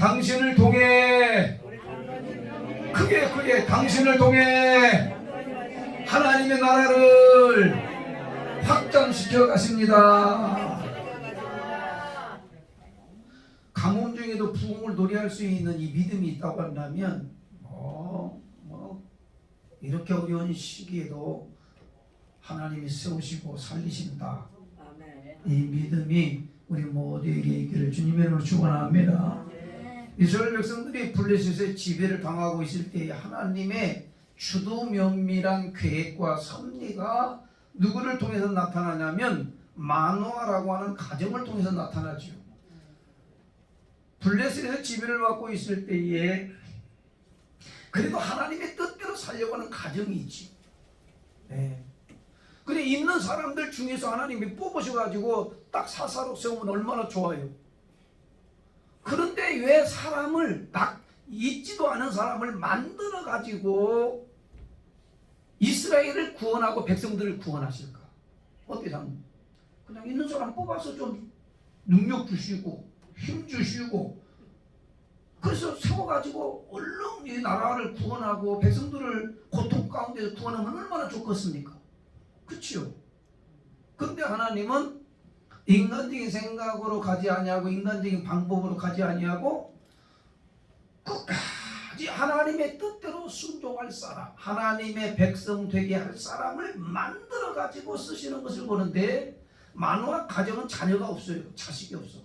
당신을 통해 크게 당신을 통해 하나님의 나라를 확장시켜 가십니다. 가뭄 중에도 부흥을 노래할 수 있는 이 믿음이 있다고 한다면 이렇게 어려운 시기에도 하나님이 세우시고 살리신다. 이 믿음이 우리 모두에게 있기를 주님의 이름으로 축원합니다. 이스라엘 백성들이 블레셋의 지배를 당하고 있을 때 하나님의 주도 면밀한 계획과 섭리가 누구를 통해서 나타나냐면 마노아라고 하는 가정을 통해서 나타나죠. 블레셋에서 지배를 받고 있을 때에 그래도 하나님의 뜻대로 살려고 하는 가정이 있지. 그래 있는 사람들 중에서 하나님이 뽑으셔가지고 딱 사사로 세우면 얼마나 좋아요. 그런데 왜 사람을 딱 있지도 않은 사람을 만들어가지고 이스라엘을 구원하고 백성들을 구원하실까? 어떻게 생각합니까? 그냥 있는 사람 뽑아서 좀 능력 주시고 힘 주시고 그래서 세워가지고 얼른 이 나라를 구원하고 백성들을 고통 가운데서 구원하면 얼마나 좋겠습니까? 그렇죠? 근데 하나님은 인간적인 생각으로 가지 아니하고 인간적인 방법으로 가지 아니하고 끝까지 하나님의 뜻대로 순종할 사람, 하나님의 백성 되게 할 사람을 만들어 가지고 쓰시는 것을 보는데 마노아 가정은 자녀가 없어요. 자식이 없어.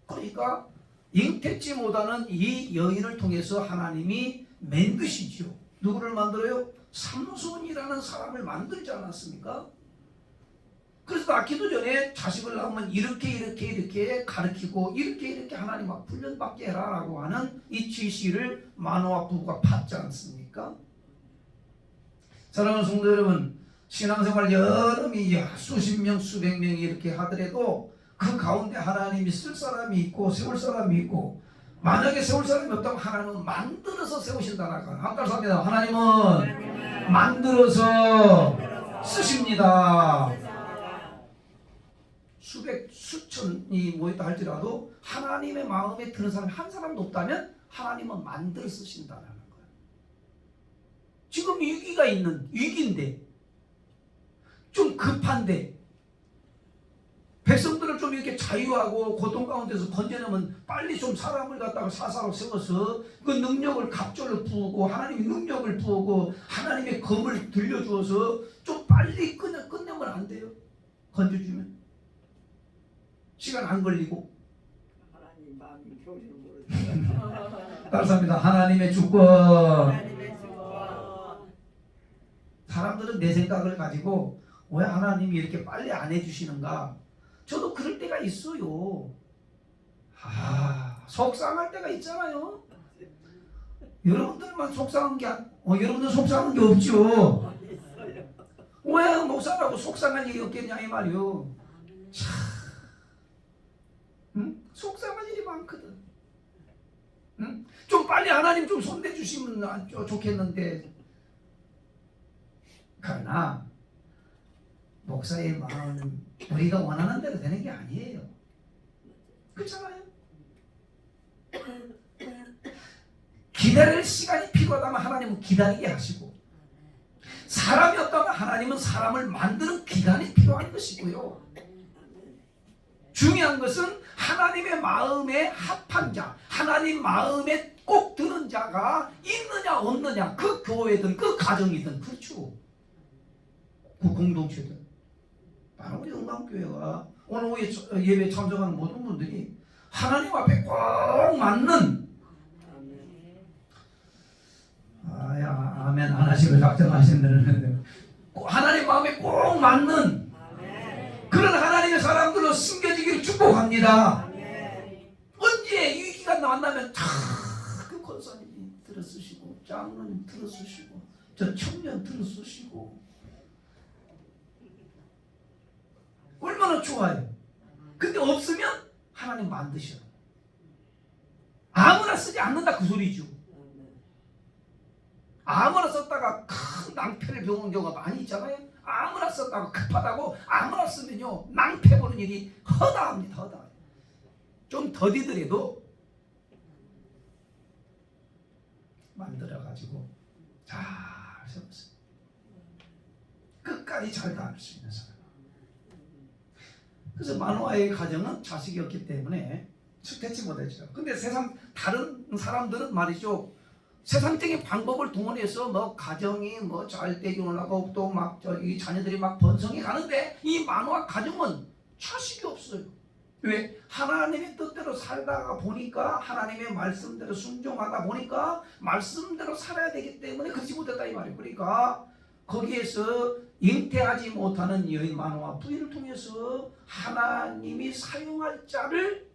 그러니까 잉태치 못하는 이 여인을 통해서 하나님이 만드시죠. 누구를 만들어요? 삼손이라는 사람을 만들지 않았습니까? 그래서 낳기도 전에 자식을 낳으면 이렇게 가르치고 이렇게 하나님 막 훈련받게 해라라고 하는 이 지시를 마노아 부부가 받지 않습니까? 사랑하는 성도 여러분, 신앙생활 여름이 수십 명 수백 명이 이렇게 하더라도 그 가운데 하나님이 쓸 사람이 있고 세울 사람이 있고 만약에 세울 사람이 없다면 하나님은 만들어서 세우신다는 거예요. 감사합니다. 하나님은 만들어서 쓰십니다. 수백 수천이 모였다 할지라도 하나님의 마음에 드는 사람이 한 사람도 없다면 하나님은 만들어 쓰신다는 거예요. 지금 위기가 있는 위기인데 좀 급한데 백성들을 좀 이렇게 자유하고 고통 가운데서 건져내면 빨리 좀 사람을 갖다가 사사로 세워서 그 능력을 갑절로 부으고 하나님의 능력을 부으고 하나님의 검을 들려주어서 좀 빨리 끝내면 안 돼요? 건져주면 시간 안 걸리고. 하나님 마음이 겨울을 모르죠. 감사합니다. 하나님의 주권. 사람들은 내 생각을 가지고 왜 하나님이 이렇게 빨리 안 해주시는가? 저도 그럴 때가 있어요. 속상할 때가 있잖아요. 여러분들만 속상한 게 여러분들 속상한 게 없죠. 왜 목사라고 속상한 일이 없겠냐 이 말이요. 참, 속상한 일이 많거든. 좀 빨리 하나님 좀 손대주시면 좋겠는데. 그러나 목사의 마음은 우리가 원하는 대로 되는 게 아니에요. 그렇잖아요. 기다릴 시간이 필요하다면 하나님은 기다리게 하시고 사람이 없다면 하나님은 사람을 만드는 기간이 필요한 것이고요. 중요한 것은 하나님의 마음에 합한 자, 하나님 마음에 꼭 드는 자가 있느냐 없느냐, 그 교회든 그 가정이든 그렇죠. 그 공동체든. 바로 우리 은광교회가 오늘 오후에 예배에 참석하는 모든 분들이 하나님 앞에 꼭 맞는 아멘 안 하시고 작정하시는데 하나님 마음에 꼭 맞는 그런 하나님의 사람들로 숨겨지기를 축복합니다. 언제 위기가 만나면 다 그 권사님이 들어쓰시고 장로님 들어쓰시고 저 청년 들어쓰시고 얼마나 좋아요. 근데 없으면 하나님 만드셔. 아무나 쓰지 않는다 그 소리죠. 아무나 썼다가 큰 낭패를 겪은 경우가 많이 있잖아요. 아무나 썼다가 급하다고 아무나 쓰면요 낭패 보는 일이 허다합니다. 허다. 좀 더디더라도 만들어가지고 잘 세웠어요. 끝까지 잘 다할 수 있는 사람. 그래서 마노아의 가정은 자식이 없기 때문에 출퇴치 못했죠. 근데 세상 다른 사람들은 말이죠, 세상적인 방법을 동원해서 뭐 가정이 뭐 잘 되기 원하고 또 막 이 자녀들이 막 번성해 가는데 이 마노아 가정은 자식이 없어요. 왜? 하나님의 뜻대로 살다가 보니까, 하나님의 말씀대로 순종하다 보니까 말씀대로 살아야 되기 때문에 그렇지 못했다 이 말이에요. 그러니까 거기에서 잉태하지 못하는 여인 마노아 부인을 통해서 하나님이 사용할 자를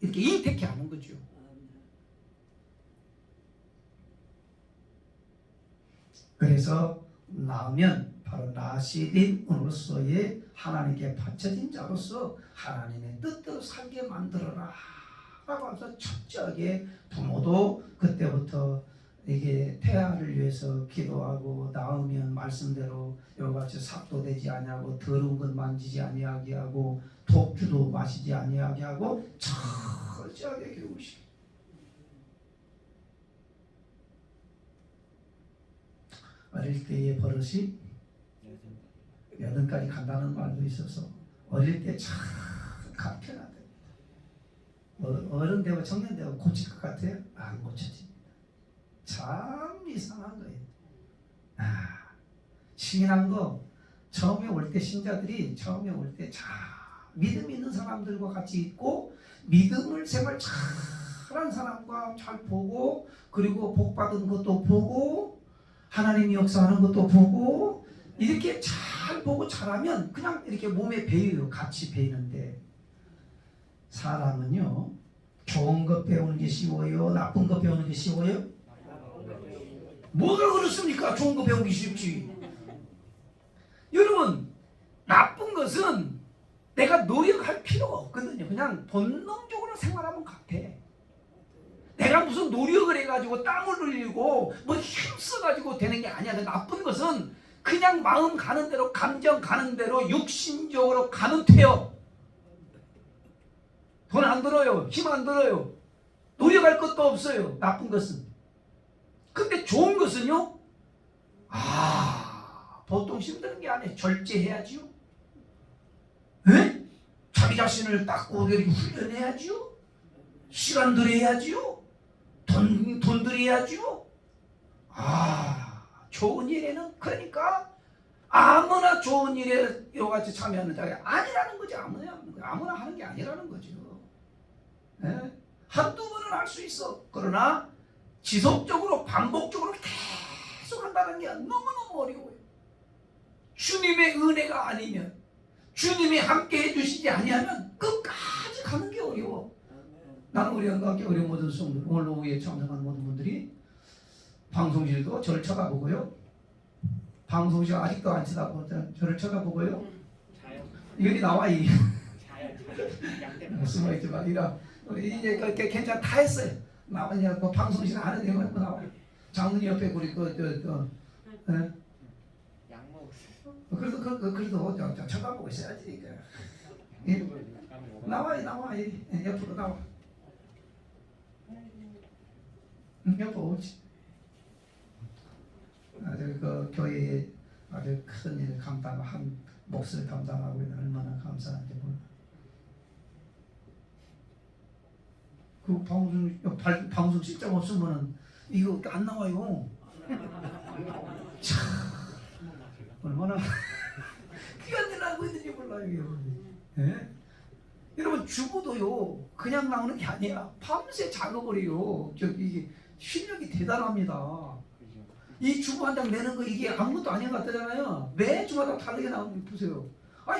이렇게 잉태케 하는 거죠. 그래서 낳으면 바로 나시린으로서의 하나님께 바쳐진 자로서 하나님의 뜻대로 살게 만들어라 라고 해서 철저하게 부모도 그때부터 이게 태아를 위해서 기도하고, 낳으면 말씀대로 여러가지 삭도 되지 아니하고 더러운 것 만지지 아니하게 하고 독주도 마시지 아니하게 하고 철저하게 교육시켜요. 어릴 때의 버릇이 여든까지 간다는 말도 있어서 어릴 때 참 간편하대. 어른 되고 청년 되고 고칠 것 같아요? 안 고쳐집니다. 참 이상한 거예요. 신이란 거 처음에 올 때 신자들이 처음에 올 때 참 믿음 있는 사람들과 같이 있고 믿음을 생활 잘한 사람과 잘 보고, 그리고 복 받은 것도 보고 하나님이 역사하는 것도 보고 이렇게 잘 보고 잘하면 그냥 이렇게 몸에 배여요. 같이 배이는데 사람은요, 좋은 것 배우는 게 쉬워요? 나쁜 것 배우는 게 쉬워요? 뭐가 그렇습니까? 좋은 거 배우기 쉽지. 여러분, 나쁜 것은 내가 노력할 필요가 없거든요. 그냥 본능적으로 생활하면 같아. 내가 무슨 노력을 해가지고 땀을 흘리고 뭐 힘써가지고 되는 게 아니야. 나쁜 것은 그냥 마음 가는 대로, 감정 가는 대로 육신적으로 가면 돼요. 돈 안 들어요. 힘 안 들어요. 노력할 것도 없어요. 나쁜 것은. 근데 좋은 것은요, 보통 힘드는 게 아니에요. 절제해야지요. 에? 자기 자신을 닦고 이렇게 훈련해야지요. 시간 들여야지요. 돈 들여야지요. 좋은 일에는, 그러니까 아무나 좋은 일에 이같이 참여하는 자가 아니라는 거지. 아무나 하는 게 아니라는 거죠. 에? 한두 번은 할 수 있어. 그러나 지속적으로 반복적으로 계속 한다는 게 너무너무 어려워요. 주님의 은혜가 아니면, 주님이 함께 해주시지 아니하면 끝까지 가는 게 어려워. 나는 우리 한가하게 어려운 모든 성도, 오늘 오후에 참석한 모든 분들이 방송실도 저를 쳐다보고요, 방송실 아직도 안 쳐다보고 저를 쳐다보고요, 여기 나와 이 숨어있지 말이라 이제 괜찮아, 다 했어요. 나와냐, 그 방송실 안에 내가 나와. 장로님 옆에 우리 약 먹었어. 그래도 쳐다보고 있어야지. 예? 나와 옆으로 나와. 옆으로 오지. 아주 그 교회에 아주 큰 일 감당한 몫을 감당하고 있는, 얼마나 감사한지 몰라. 그 방송 실장 없으면은 이거 안 나와요. 참 얼마나 귀한 일 하고 있는지 몰라요. 예? 여러분, 주부도요 그냥 나오는 게 아니야. 밤새 작업을 해요. 이게 실력이 대단합니다. 이 주부 한 장 내는 거 이게 아무것도 아닌 것 같잖아요. 매주마다 다르게 나오는 거 보세요.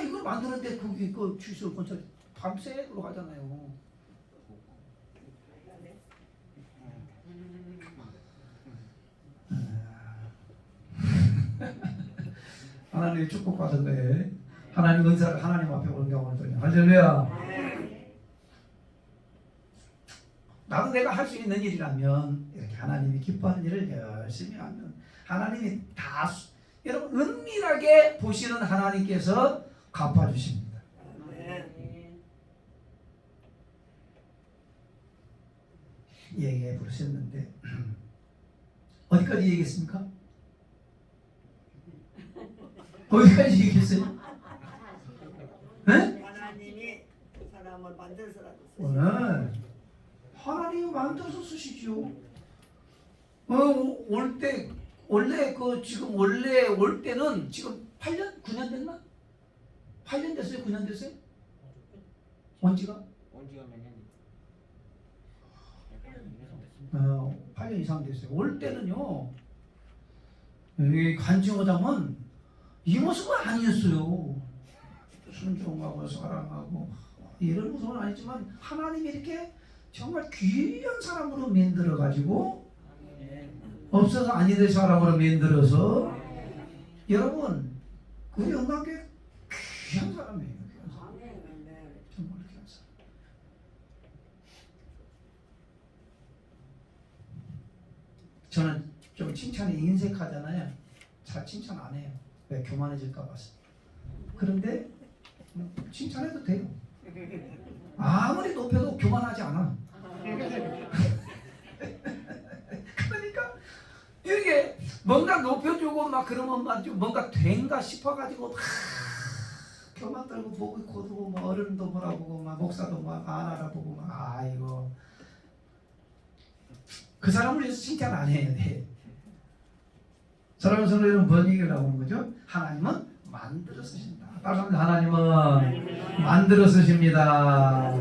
이걸 만드는데 그 주소 건설 밤새도록 하잖아요. 하나님의 축복받은 거에 하나님 은사를 하나님 앞에 온경을 돌려. 할렐루야. 나도 내가 할 수 있는 일이라면 이렇게 하나님이 기뻐하는 일을 열심히 하면 하나님이 다, 여러분, 은밀하게 보시는 하나님께서 갚아주십니다. 얘기해 부르셨는데 어디까지 얘기했습니까? 어디까지 얘기했어요? 네? 하나님이 사람을 만들어서라도 네. 하나님이 만들어서 쓰시죠. 올 때 원래 지금 원래 올 때는 지금 8년 9년 됐나? 8년 됐어요? 9년 됐어요? 원지가? 언제가 몇 년? 8년 이상 됐어요. 올 때는요. 이 간증하자면 이 모습은 아니었어요. 순종하고 사랑하고 이런 모습은 아니지만 하나님이 이렇게 정말 귀한 사람으로 만들어 가지고 없어서 아니 될 사람으로 만들어서 여러분 우리 영광교회 귀한 사람이에요. 귀한 사람. 정말 귀한 사람. 저는 좀 칭찬에 인색하잖아요. 잘 칭찬 안 해요. 왜 교만해질까 봐서. 그런데 칭찬해도 돼요. 아무리 높여도 교만하지 않아. 그러니까 이게 뭔가 높여주고 막 그러면 막 뭔가 된가 싶어가지고 교만 떨고 보고 고두고 뭐 어른도 뭐라보고 막 목사도 막 안 알아보고 막 아이고 그 사람을 위해서 칭찬 안 해야 돼. 사람의 손으로는 뭔 얘기를 나오는 거죠? 하나님은 만들어 쓰신다. 하나님은 만들어 쓰십니다.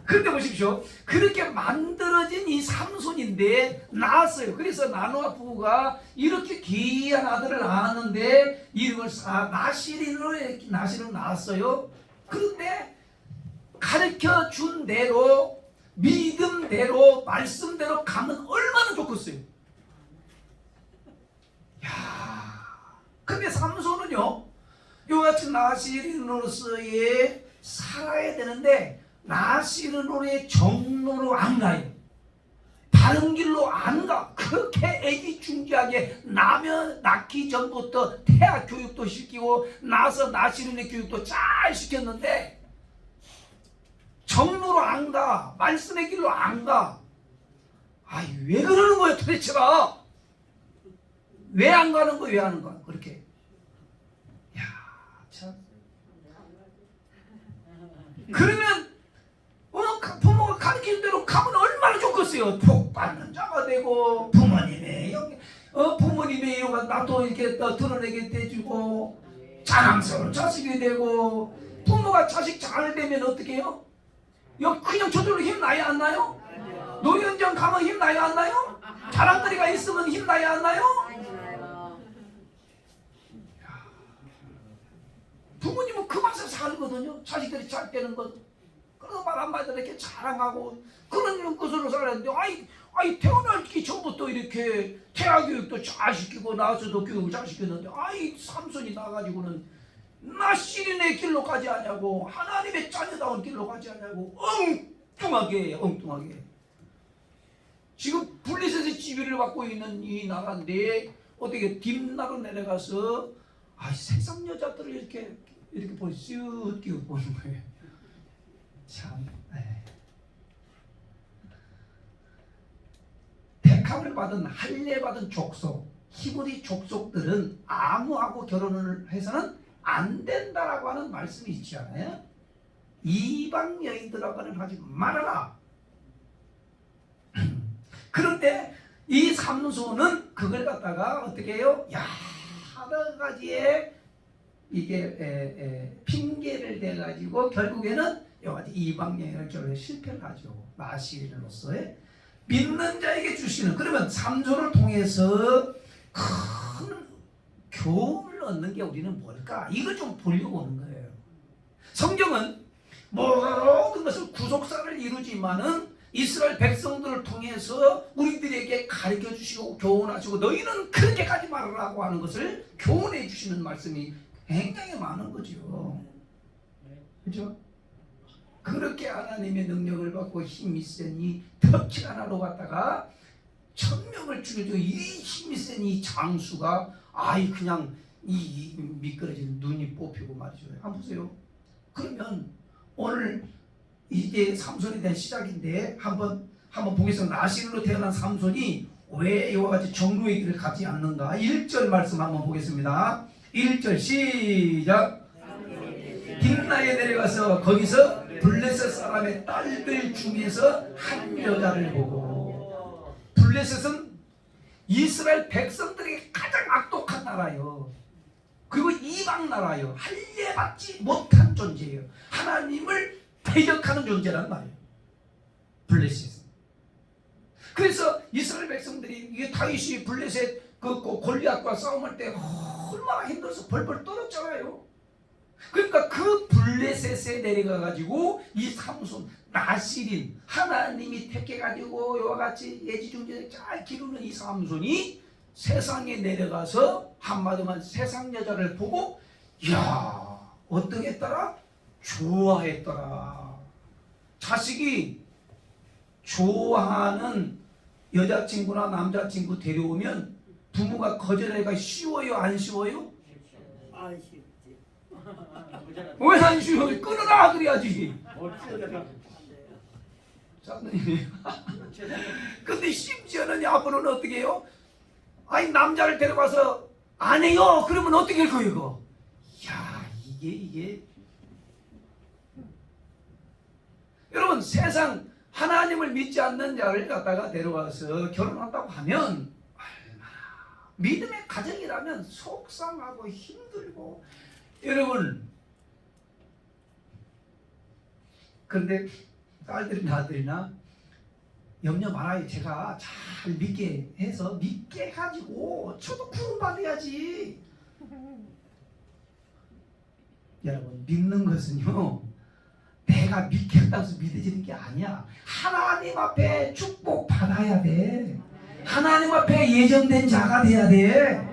그런데 보십시오. 그렇게 만들어진 이 삼손인데 낳았어요. 그래서 나노아 부부가 이렇게 귀한 아들을 낳았는데 이름을 나실인으로 낳았어요. 그런데 가르쳐 준 대로 믿음대로 말씀대로 가면 얼마나 좋겠어요. 야, 근데 삼손은요 이같이 나실인으로서의 살아야 되는데 나실인으로의 정로로 안 가요. 다른 길로 안 가. 그렇게 애기중지하게 낳기 전부터 태아 교육도 시키고 나서 나실인의 교육도 잘 시켰는데 정로로 안 가. 말씀의 길로 안 가. 아이 왜 그러는 거예요 도대체가? 왜 안 가는 거예요? 왜 하는 거야? 그렇게. 야, 참. 그러면 부모가 가르치는 대로 가면 얼마나 좋겠어요. 복 받는 자가 되고 부모님의 부모님의 이유가 나도 이렇게 드러내게 돼주고 자랑스러운 자식이 되고 부모가 자식 잘 되면 어떻게 해요? 그냥 저절로 힘나요 안 나요? 노년전 가면 힘나요 안 나요? 자랑거리가 있으면 힘나요 안 나요? 부모님은 그 맛에 살거든요. 자식들이 잘 되는 것. 그래서 말 한마디로 이렇게 자랑하고 그런 것으로 살았는데 아이 태어나기 전부터 이렇게 태아 교육도 잘 시키고 나서도 교육을 잘 시켰는데 삼손이 나가지고는 나실인의 길로 가지 않냐고 하나님의 자녀다운 길로 가지 않냐고 엉뚱하게 지금 블레셋의 지배를 받고 있는 이 나라인데 어떻게 딥나로 내려가서 세상 여자들을 이렇게 보니 쓱 끼고 보는 거예요. 참. 택함을 받은 할례 받은 족속 히브리 족속들은 아무하고 결혼을 해서는 안 된다라고 하는 말씀이 있지 않아요? 이방 여인들하고는 하지 말아라. 그런데 이 삼손은 그걸 갖다가 어떻게 해요? 여러 가지의 이게 핑계를 대가지고 결국에는 여기까지 이방 여인을 결혼에 실패를 하죠. 나실인으로서의 믿는 자에게 주시는. 그러면 삼손을 통해서 큰 교훈을 얻는 게 우리는 뭘까? 이걸 좀 보려고 오는 거예요. 성경은 모든 것을 구속사를 이루지만은 이스라엘 백성들을 통해서 우리들에게 가르쳐 주시고 교훈하시고 너희는 그렇게 가지 말라고 하는 것을 교훈해 주시는 말씀이 굉장히 많은 거죠. 그렇죠? 그렇게 하나님의 능력을 받고 힘이 센 이 터키 하나로 갔다가 1000명을 죽여주고 이 힘이 센 이 장수가 그냥 이 미끄러진 눈이 뽑히고 말이죠. 한번 보세요. 그러면 오늘 이제 삼손에 대한 시작인데 한번 보겠습니다. 나실로 태어난 삼손이 왜 이와 같이 정로의 길을 가지 않는가? 1절 말씀 한번 보겠습니다. 1절 시작. 딥나에 내려가서 거기서 블레셋 사람의 딸들 중에서 한 여자를 보고, 블레셋은 이스라엘 백성들에게 가장 악독한 나라예요. 그리고 이방 나라예요. 할례받지 못한 존재예요. 하나님을 대적하는 존재란 말이에요, 블레셋은. 그래서 이스라엘 백성들이 이게 다윗이 블레셋 그 골리앗과 싸움할 때 얼마나 힘들어서 벌벌 떨었잖아요. 그러니까 그 블레셋에 내려가 가지고 이 삼손 나실인 하나님이 택해 가지고 이와 같이 예지중지에 잘 기르는 이 삼손이 세상에 내려가서 한마디만 세상 여자를 보고, 이야, 어떻게 했더라? 좋아했더라. 자식이 좋아하는 여자친구나 남자친구 데려오면 부모가 거절하기가 쉬워요, 안 쉬워요? 안 쉽지. 왜 안 쉬워요? 끊어라 그래야지. 안 돼요. 근데 심지어는 앞으로는 어떻게 해요? 아니, 남자를 데려가서 안 해요. 그러면 어떻게 할 거예요, 이거? 야, 이게 여러분, 세상 하나님을 믿지 않는 자를 갖다가 데려가서 결혼한다고 하면 얼마나 믿음의 가정이라면 속상하고 힘들고. 여러분, 그런데 딸들이나 아들이나 염려 말아요. 제가 잘 믿게 해서 믿게 해가지고 저도 구원받아야지. 여러분, 믿는 것은요, 내가 믿겠다고 해서 믿어지는 게 아니야. 하나님 앞에 축복 받아야 돼. 하나님 앞에 예정된 자가 돼야 돼.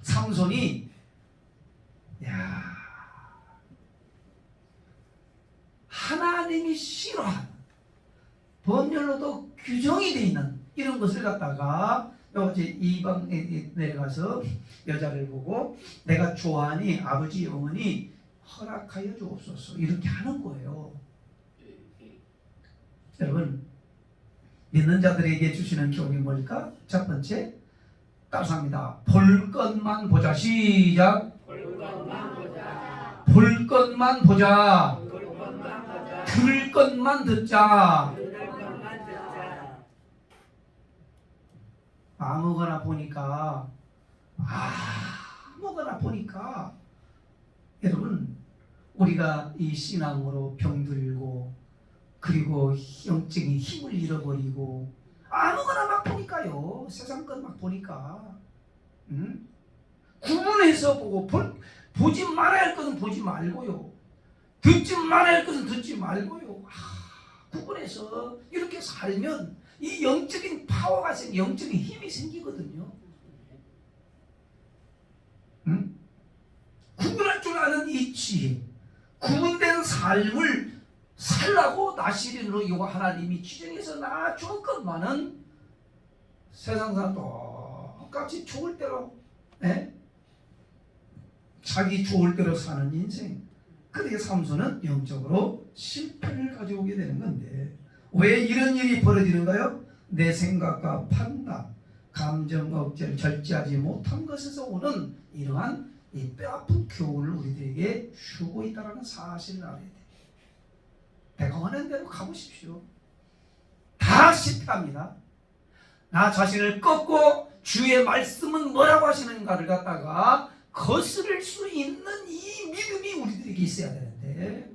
삼손이, 야, 하나님이 싫어하는, 법률로도 규정이 되어 있는 이런 것을 갖다가 이제 이방에 내려가서 여자를 보고, 내가 좋아하니 아버지 어머니 허락하여 주옵소서, 이렇게 하는 거예요. 여러분, 믿는 자들에게 주시는 교훈이 뭘까? 첫 번째, 따라합니다. 볼 것만 보자. 시작. 볼 것만 보자. 볼 것만 보자. 들을 것만 듣자. 아무거나 보니까, 여러분, 우리가 이 신앙으로 병들고, 그리고 영적인 힘을 잃어버리고, 아무거나 막 보니까요, 세상 것 막 보니까, 구분해서 보고, 보지 말아야 할 것은 보지 말고요, 듣지 말아야 할 것은 듣지 말고요, 구분해서 이렇게 살면 이 영적인 파워가 영적인 힘이 생기거든요. 구분할 줄 아는 이 지혜, 구분된 삶을 살라고 나시린으로 이거 하나님이 지정해서 나 주었건만은 세상 사람 똑같이 좋을 대로, 자기 좋을 대로 사는 인생. 그러게 삼손은 영적으로 실패를 가져오게 되는 건데, 왜 이런 일이 벌어지는가요? 내 생각과 판단, 감정 억제를 절제하지 못한 것에서 오는 이러한 이 뼈아픈 교훈을 우리들에게 주고 있다는 사실을 알아야 돼. 내가 원하는 대로 가보십시오. 다 실패합니다. 나 자신을 꺾고 주의 말씀은 뭐라고 하시는가를 갖다가 거스를 수 있는 이 믿음이 우리들에게 있어야 되는데,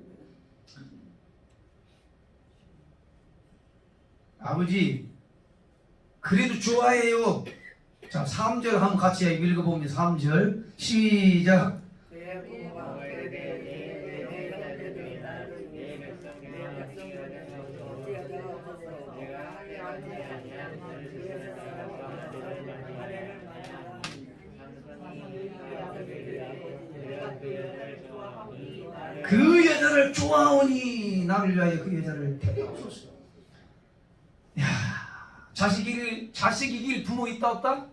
아버지 그래도 좋아해요. 자, 3절 한번 같이 읽어봅니다. 3절 시작. 그 여자를 좋아하오니 나를 위하여 그 여자를 데려오소서. 야, 자식 이길 부모 있다 없다?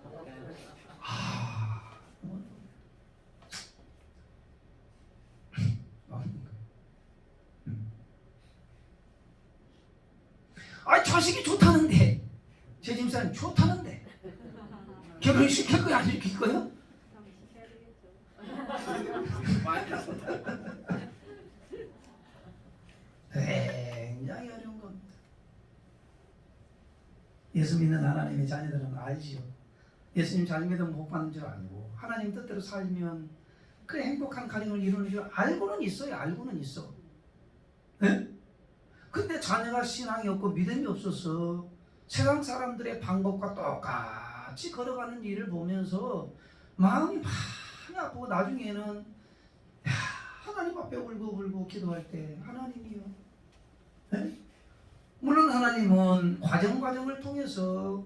자식이 좋다는데 제 집사님 좋다는데 결혼시킬 거야 안 시킬 거야? 굉장히 어려운 겁니다. 예수 믿는 하나님의 자녀들은 알지요. 예수님 잘 믿으면 복 받는 줄 알고 하나님 뜻대로 살면 그 행복한 가정을 이루는 줄 알고는 있어요. 알고는 있어. 네? 근데 자녀가 신앙이 없고 믿음이 없어서 세상 사람들의 방법과 똑같이 걸어가는 일을 보면서 마음이 많이 아프고 나중에는 하나님 앞에 울고 기도할 때 하나님이요. 네? 물론 하나님은 과정을 통해서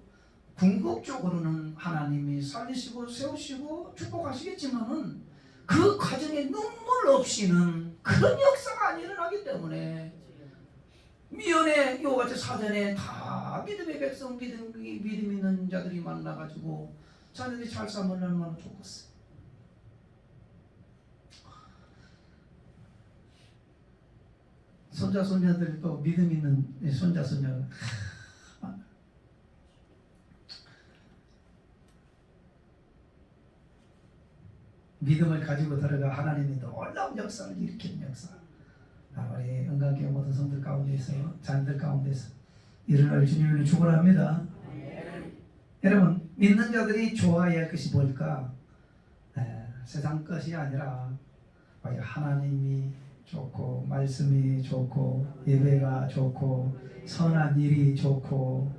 궁극적으로는 하나님이 살리시고 세우시고 축복하시겠지만은 그 과정에 눈물 없이는 그런 역사가 안 일어나기 때문에 미연에 요같이 사전에 다 믿음의 백성 믿음 있는 자들이 만나가지고 자녀들이 잘 살면 얼마나 좋겠어요. 손자 손녀들이 또 믿음 있는 손자 손녀 믿음을 가지고 들어가 하나님이 놀라운 역사를 일으키는 역사. 우리 은강교회 모든 성들 가운데서 자녀들 가운데서 일어날 주님을 축원합니다. 여러분 믿는 자들이 좋아해야 할 것이 뭘까? 세상 것이 아니라 하나님이 좋고 말씀이 좋고 예배가 좋고 선한 일이 좋고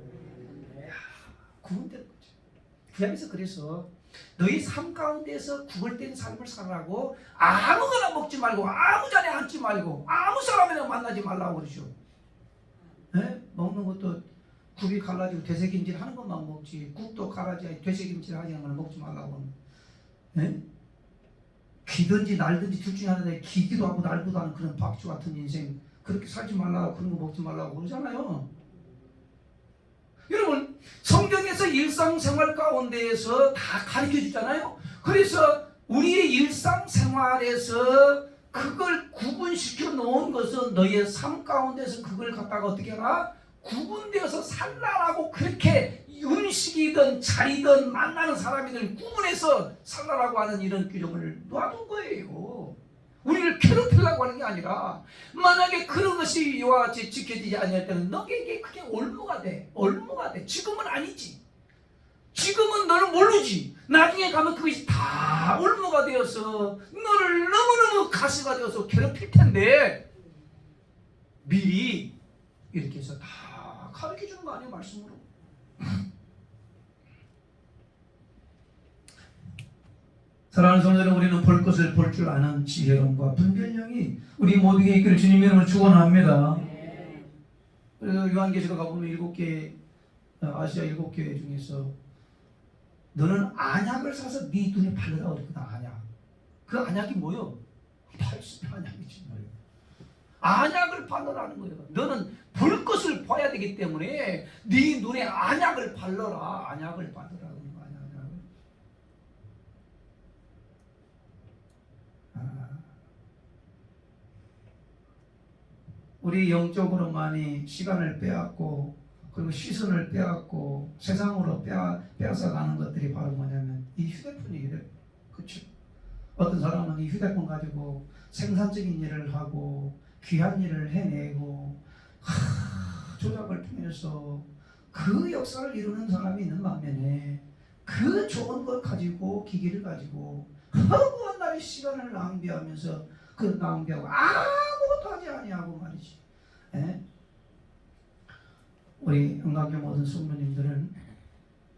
구분된 거죠. 구약에서 그래서 너희 삶 가운데서 구별된 삶을 살라고 아무거나 먹지 말고 아무 자리에 앉지 말고 아무 사람이나 만나지 말라고 그러죠. 네? 먹는 것도 굽이 갈라지고 되새김질 하는 것만 먹지 국도 갈라지고 되새김질 하는 걸 먹지 말라고. 네? 기든지 날든지 둘 중에 하나인데 기기도 하고 날고도 하는 그런 박쥐 같은 인생 그렇게 살지 말라고 그런 거 먹지 말라고 그러잖아요. 여러분 성경에서 일상생활 가운데에서 다 가르쳐 주잖아요. 그래서 우리의 일상생활에서 그걸 구분시켜 놓은 것은 너희의 삶 가운데서 그걸 갖다가 어떻게 하나 구분되어서 살라라고 그렇게 음식이든 자리든 만나는 사람이든 구분해서 살라라고 하는 이런 규정을 놔둔 거예요. 우리를 괴롭히려고 하는 게 아니라 만약에 그런 것이 이와 같이 지켜지지 않을 때는 너에게 그게 올무가 돼. 지금은 아니지. 지금은 너는 모르지. 나중에 가면 그것이 다 올무가 되어서 너를 너무너무 가시가 되어서 괴롭힐 텐데 미리 이렇게 해서 다 가르쳐 주는 거 아니에요, 말씀으로. 사랑하는 성도들, 우리는 볼 것을 볼 줄 아는 지혜로움과 분별력이 우리 모두에게 있기를 주님의 이름으로 축원합니다. 그래서 요한계시록 가보면 7개 아시아 7교회 중에서 너는 안약을 사서 네 눈에 바르라고 그랬거든. 안약. 그 안약이 뭐요? 말씀의 안약이지 뭐요. 안약을 바르라는 거예요. 너는 볼 것을 봐야 되기 때문에 네 눈에 안약을 바르라. 안약을 바르라. 우리 영적으로 많이 시간을 빼앗고 그리고 시선을 빼앗고 세상으로 빼앗아가는 것들이 바로 뭐냐면 이 휴대폰이에요. 그렇죠? 어떤 사람은 이 휴대폰 가지고 생산적인 일을 하고 귀한 일을 해내고 조작을 통해서 그 역사를 이루는 사람이 있는 반면에 그 좋은 것 가지고 기기를 가지고 허구한 날의 시간을 낭비하면서 그 낭비하고 아무것도 하지 아니하고 말이지. 예? 우리 은강교 모든 성도님들은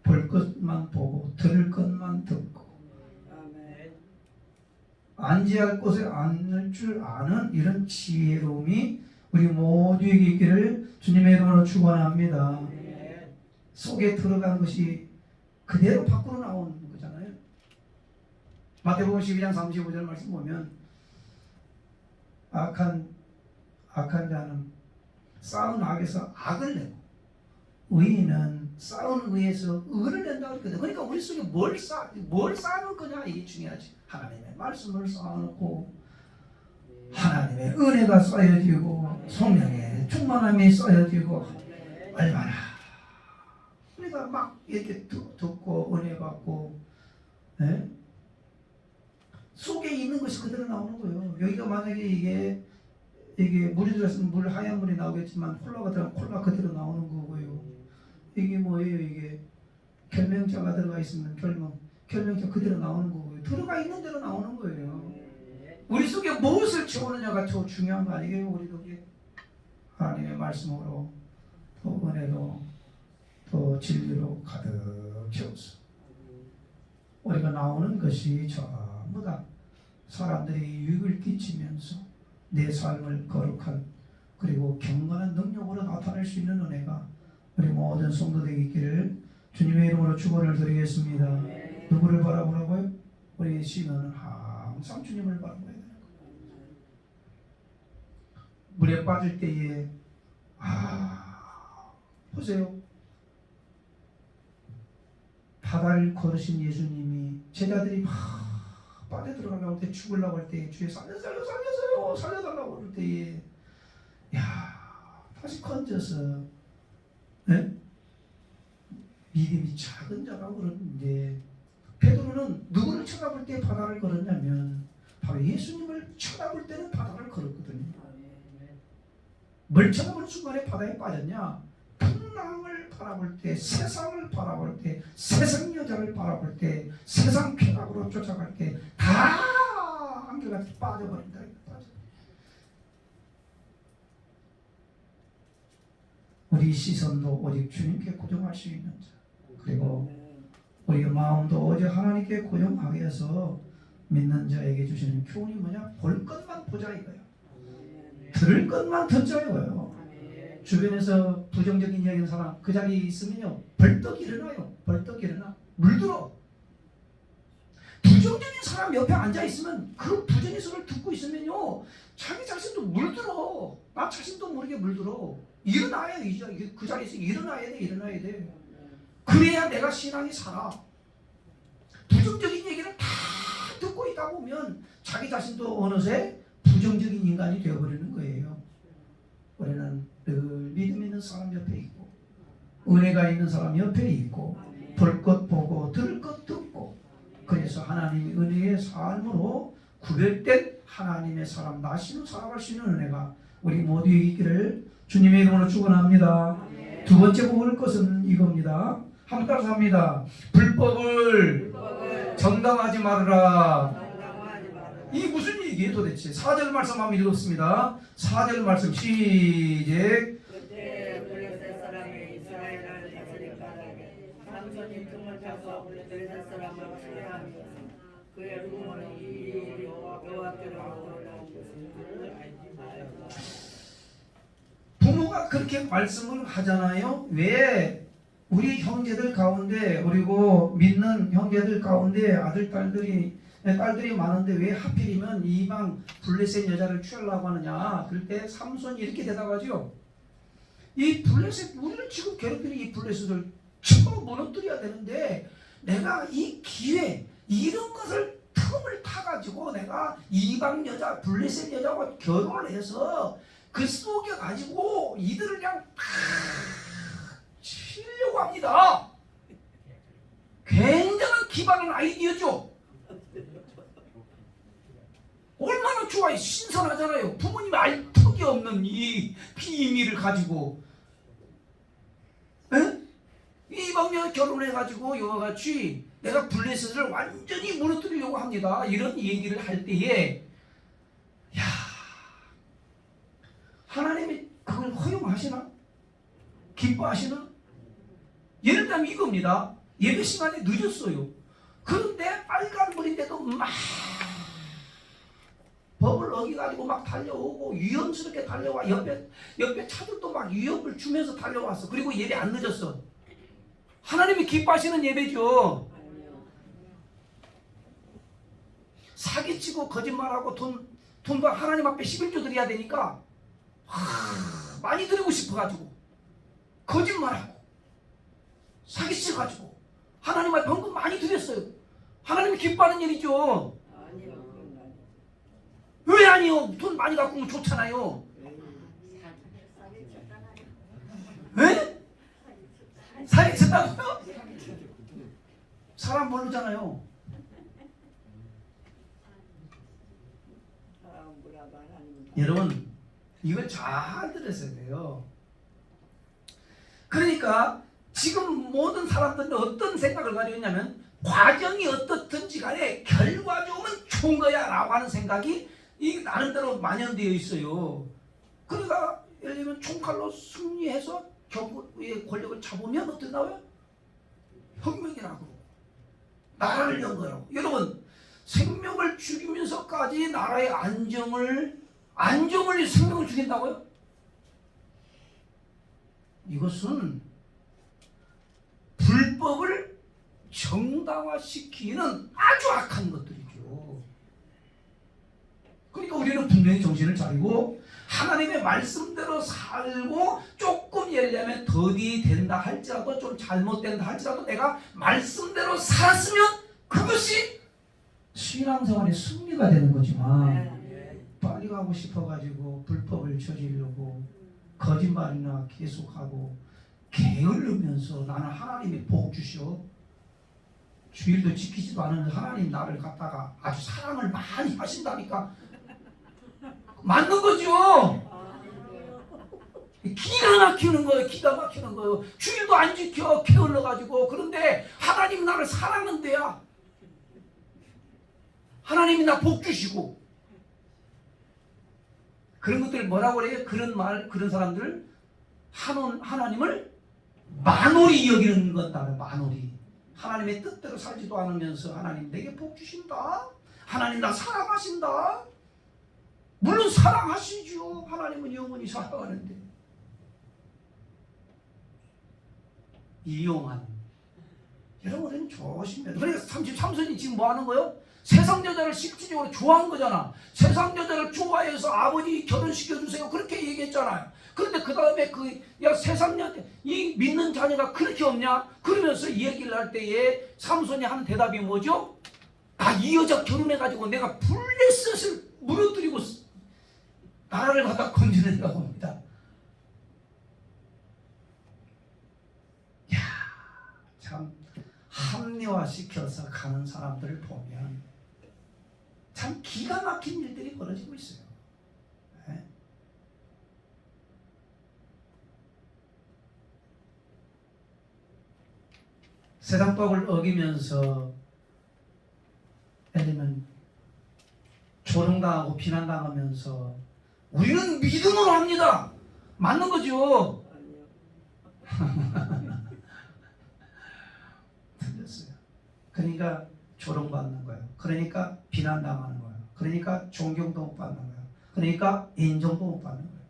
볼 것만 보고 들을 것만 듣고 안지할 곳에 앉을 줄 아는 이런 지혜로움이 우리 모두에게 있기를 주님의 이름으로 축원합니다. 속에 들어간 것이 그대로 밖으로 나오는 거잖아요. 마태복음 12장 35절 말씀 보면 악한 자는 싸운 악에서 악을 내고 의인은 싸운 의에서 의를 낸다고 했거든. 그러니까 우리 속에 뭘 쌓아놓을 거냐 이게 중요하지. 하나님의 말씀을 쌓아놓고 하나님의 은혜가 쌓여지고 성령의 충만함이 쌓여지고 얼마나 우리가 막 이렇게 듣고 은혜 받고 예? 속에 있는 것이 그대로 나오는 거예요. 여기가 만약에 이게 물이 들어있으면 물 하얀 물이 나오겠지만 콜라가 들어가면 콜라 그대로 나오는 거고요. 이게 뭐예요? 이게 결명자가 들어가 있으면 결명자 그대로 나오는 거고요. 들어가 있는 대로 나오는 거예요. 우리 속에 무엇을 채우느냐가 더 중요한 거 아니에요? 우리 속에 하나님의 말씀으로 또 은혜로 또 진리로 가득 채워서 우리가 나오는 것이 전부 다 사람들이 유익을 끼치면서 내 삶을 거룩한 그리고 경건한 능력으로 나타낼 수 있는 은혜가 우리 모든 성도들에게 있기를 주님의 이름으로 축원을 드리겠습니다. 누구를 바라보라고요? 우리 시인은 항상 주님을 바라봐야 되는 거예요. 물에 빠질 때에 보세요. 바다를 걸으신 예수님이 제자들이 막 빠져 들어가려고 할 때 죽으려고 할 때 주에 살려달라고 할 때에 다시 건져서 믿음이 작은 자라고 그러는데 베드로는 누구를 쳐다볼 때 바다를 걸었냐면 바로 예수님을 쳐다볼 때는 바다를 걸었거든요. 뭘 쳐다보는 순간에 바다에 빠졌냐? 풍랑을 바라볼 때, 세상을 바라볼 때, 세상 여자를 바라볼 때, 세상 쾌락으로 쫓아갈 때 다 한결같이 빠져버린다. 우리 시선도 오직 주님께 고정할 수 있는 자, 그리고 우리의 마음도 오직 하나님께 고정하게 해서 믿는 자에게 주시는 교훈이 뭐냐? 볼 것만 보자 이거예요. 들을 것만 듣자 이거예요. 주변에서 부정적인 이야기하는 사람 그 자리에 있으면요 벌떡 일어나요. 벌떡 일어나 물들어. 부정적인 사람 옆에 앉아 있으면 그 부정의 소리를 듣고 있으면요 자기 자신도 물들어. 나 자신도 모르게 물들어. 일어나야 그 자리에서 일어나야 돼. 그래야 내가 신앙이 살아. 부정적인 얘기를 다 듣고 있다 보면 자기 자신도 어느새 부정적인 인간이 되어버리는 거예요. 우리는 늘 믿음 있는 사람 옆에 있고 은혜가 있는 사람 옆에 있고 볼 것 보고 들을 것 듣고 그래서 하나님의 은혜의 삶으로 구별된 하나님의 사람 나시로 살아갈 수 있는 은혜가 우리 모두에게 있기를 주님의 이름으로 축원합니다. 두 번째 먹을 것은 이겁니다. 한번 따라서 합니다. 불법을 정당하지 말아라. 이게 무슨 얘기예요 도대체? 4절 말씀 한번 읽었습니다. 4절 말씀 시작. 그때 블레셋 사람이 이스라엘을 다스릴 까닭에 삼손이 틈을 타서 블레셋 사람을 치하며 그의 부모는 이 일이 여호와께로부터 나온 것을 알지. 부모가 그렇게 말씀을 하잖아요. 왜 우리 형제들 가운데 그리고 믿는 형제들 가운데 아들 딸들이 많은데 왜 하필이면 이방 블레셋 여자를 취하려고 하느냐? 그럴 때 삼손이 이렇게 대답하죠. 이 블레셋 우리를 지금 괴롭히는 이 블레셋을 쳐 무너뜨려야 되는데 내가 이 기회 이런 것을 틈을 타가지고 내가 이방 여자 블레셋 여자와 결혼을 해서 그 속여 가지고 이들을 그냥 치려고 합니다. 굉장한 기발한 아이디어죠. 얼마나 좋아요. 신선하잖아요. 부모님이 알 턱이 없는 이 비밀을 가지고 이방녀 결혼해가지고 이와 같이 내가 블레셋을 완전히 무너뜨리려고 합니다. 이런 얘기를 할 때에 하나님이 그걸 허용하시나? 기뻐하시나? 예를 들면 이겁니다. 예배 시간에 늦었어요. 그런데 빨간불인데도 막 법을 어기가지고 막 달려오고 위험스럽게 달려와. 옆에 차들도 막 위협을 주면서 달려왔어. 그리고 예배 안 늦었어. 하나님이 기뻐하시는 예배죠. 사기치고 거짓말하고 돈도 하나님 앞에 11조 드려야 되니까 많이 드리고 싶어가지고 거짓말하고 사기쳐가지고 하나님 앞에 헌금 많이 드렸어요. 하나님이 기뻐하는 일이죠. 왜 아니요? 돈 많이 갖고 오면 좋잖아요. 왜? 사랑했었다고요? 사람 모르잖아요. 여러분 이걸 잘 들으셔야 돼요. 그러니까 지금 모든 사람들은 어떤 생각을 가지고 있냐면 과정이 어떻든지 간에 결과적으로 좋은 거야 라고 하는 생각이 이 나름대로 만연되어 있어요. 그러니까 예를 들면 총칼로 승리해서 정부의 권력을 잡으면 어떻게 나와요? 혁명이라고 나라를 연 거라고. 여러분 생명을 죽이면서까지 나라의 안정을 생명을 죽인다고요? 이것은 불법을 정당화시키는 아주 악한 것들이죠. 그러니까 우리는 분명히 정신을 차리고 하나님의 말씀대로 살고 조금 예를 들면 더디 된다 할지라도 좀 잘못된다 할지라도 내가 말씀대로 살았으면 그것이 신앙생활의 승리가 되는 거지만 빨리 가고 싶어가지고 불법을 저지르고 거짓말이나 계속하고 게으르면서 나는 하나님이 복 주시오. 주일도 지키지도 않은 하나님 나를 갖다가 아주 사랑을 많이 하신다니까 맞는 거죠. 기가 막히는 거예요. 기가 막히는 거예요. 주일도 안 지켜 게을러가지고. 그런데 하나님 나를 사랑한대야. 하나님이 나 복 주시고. 그런 것들 뭐라고 그래요? 그런 사람들 하나님을 만홀히 여기는 것다. 만홀히. 하나님의 뜻대로 살지도 않으면서 하나님 내게 복 주신다. 하나님 나 사랑하신다. 물론 사랑하시죠. 하나님은 영원히 사랑하는데. 이용한. 여러분은 조심해야 돼. 그러니까 33선이 지금 뭐 하는 거예요? 세상 여자를 실질적으로 좋아한 거잖아. 세상 여자를 좋아해서 아버지 결혼시켜주세요. 그렇게 얘기했잖아요. 그런데 그 다음에 세상 여자, 이 믿는 자녀가 그렇게 없냐? 그러면서 이 얘기를 할 때에 삼손이 하는 대답이 뭐죠? 이 여자 결혼해가지고 내가 블레셋을 무너뜨리고 나라를 갖다 건지는다고 합니다. 야, 참 합리화시켜서 가는 사람들을 보면 참 기가 막힌 일들이 벌어지고 있어요. 네? 세상법을 어기면서 예를 들면 조롱당하고 비난당하면서 우리는 믿음으로 합니다. 맞는 거죠. 틀렸어요. 그러니까 조롱받는 거예요. 그러니까 비난당하는 거예요. 그러니까 존경도 못 받는 거예요. 그러니까 인정도 못 받는 거예요.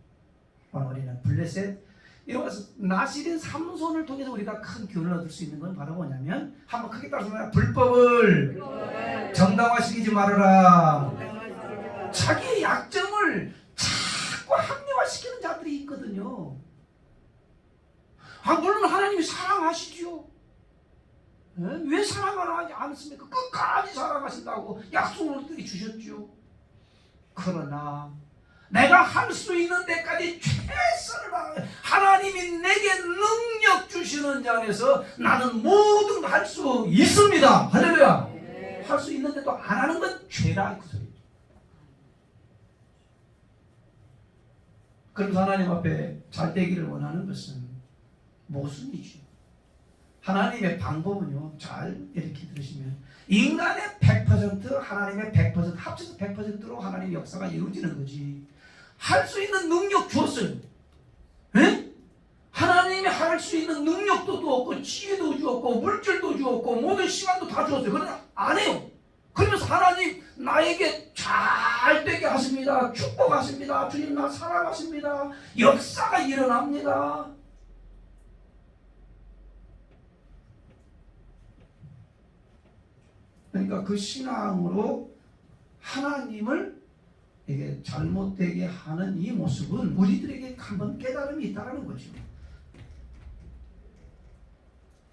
오늘 우리는 블레셋 이러면서 나시린 삼손을 통해서 우리가 큰 교훈을 얻을 수 있는 건 바로 뭐냐면 한번 크게 따라서 말해 불법을 정당화시키지 말아라. 자기의 약점을 자꾸 합리화시키는 자들이 있거든요. 물론 하나님이 사랑하시죠. 왜 사랑을 하지 않습니까? 끝까지 사랑하신다고 약속을 우리들이 주셨죠. 그러나 내가 할 수 있는 데까지 최선을 다해 하나님이 내게 능력 주시는 자 안에서 나는 모든 걸 할 수 있습니다. 할렐루야. 할 수 있는데도 안 하는 건 죄다 그 소리죠. 그래서 하나님 앞에 잘 되기를 원하는 것은 모순이죠. 하나님의 방법은요, 잘 이렇게 들으시면 인간의 100% 하나님의 100% 합쳐서 100%로 하나님의 역사가 이루어지는 거지. 할 수 있는 능력 주었어요. 에? 하나님이 할 수 있는 능력도 주었고 지혜도 주었고 물질도 주었고 모든 시간도 다 주었어요. 그러나 안 해요. 그러면서 하나님 나에게 잘 되게 하십니다. 축복하십니다. 주님 나 사랑하십니다. 역사가 일어납니다. 그러니까 그 신앙으로 하나님을 이게 잘못되게 하는 이 모습은 우리들에게 한번 깨달음이 있다는 거죠.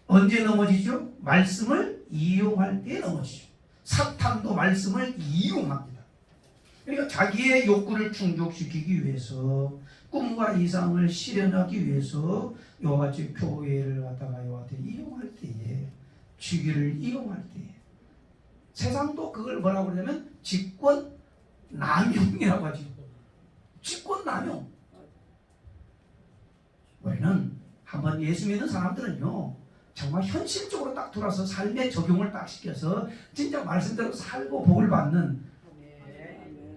언제 넘어지죠? 말씀을 이용할 때 넘어지죠. 사탄도 말씀을 이용합니다. 그러니까 자기의 욕구를 충족시키기 위해서 꿈과 이상을 실현하기 위해서 이와 같이 교회를 갖다가 이와 같이 이용할 때에 주기를 이용할 때에 세상도 그걸 뭐라고 그러냐면 직권 남용이라고 하죠. 직권 남용. 우리는 한번 예수 믿는 사람들은요 정말 현실적으로 딱 돌아서 삶의 적용을 딱 시켜서 진짜 말씀대로 살고 복을 받는,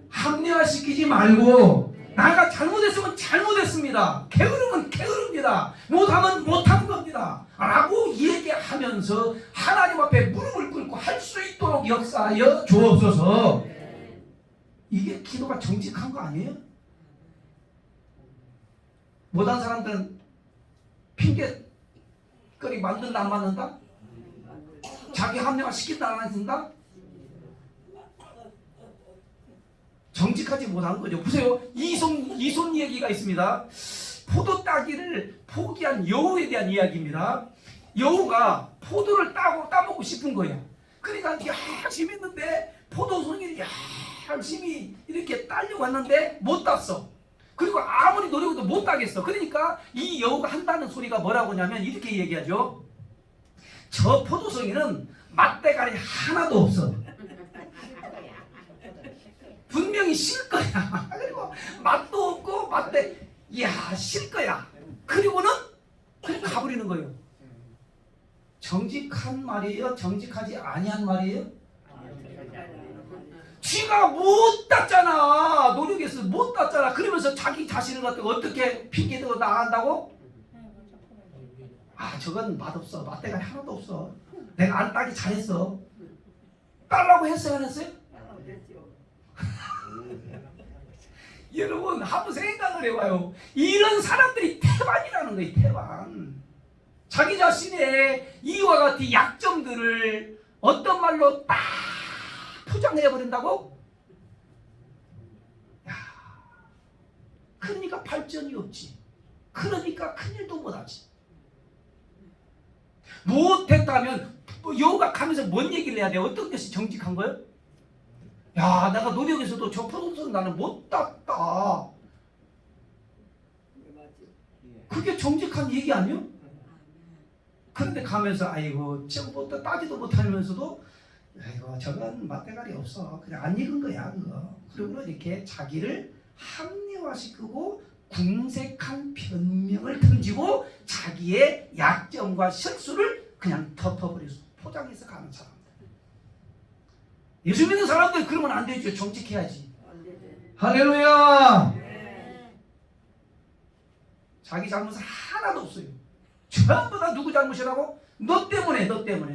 합리화시키지 말고 나가 잘못했으면 잘못했습니다, 게으르면 게으릅니다, 못하면 못한 겁니다 라고 얘기하면서 하나님 앞에 무릎을 꿇고 할 수 있도록 역사하여 주옵소서. 이게 기도가 정직한 거 아니에요? 못한 사람들은 핑계거리 만든다 안 만든다? 자기 합리화 시킨다 안 한다? 정직하지 못한 거죠. 보세요. 이손 얘기가 있습니다. 포도 따기를 포기한 여우에 대한 이야기입니다. 여우가 포도를 따먹고 싶은 거야. 그러니까 열심히 했는데 포도송이를 열심히 이렇게 따려고 했는데 못 땄어. 그리고 아무리 노력해도 못 따겠어. 그러니까 이 여우가 한다는 소리가 뭐라고 하냐면 이렇게 얘기하죠. 저 포도송이는 맛대가리 하나도 없어. 분명히 실 거야. 그리고 맛도 없고 맛대, 실 거야. 그리고는 그냥 가버리는 거예요. 정직한 말이에요? 정직하지 아니한 말이에요? 쥐가 못 땄잖아. 노력해서 못 땄잖아. 그러면서 자기 자신을 갖다가 어떻게 핑계대고 나간다고? 저건 맛없어. 맛대가리 하나도 없어. 내가 안 따기 잘했어. 따라고 했어요? 안 했어요? 여러분 한번 생각을 해봐요. 이런 사람들이 태반이라는 거예요. 태반. 자기 자신의 이와 같은 약점들을 어떤 말로 딱 포장해버린다고? 그러니까 발전이 없지. 그러니까 큰일도 못하지. 못했다면 여우가 가면서 뭔 얘기를 해야 돼? 어떤 것이 정직한 거예요? 내가 노력해서도 저 포도송 나는 못 땄다. 그게 정직한 얘기 아니요? 그런데 가면서 아이고 처음부터 따지도 못하면서도 아이고 저건 맛대가리 없어. 그냥 안 익은 거야 그거. 그리고 이렇게 자기를 합리화시키고 궁색한 변명을 던지고 자기의 약점과 실수를 그냥 덮어버려서 포장해서 가는 사람들. 예수 믿는 사람들 그러면 안 되죠. 정직해야지. 할렐루야. 자기 잘못은 하나도 없어요. 전부 다 누구 잘못이라고? 너 때문에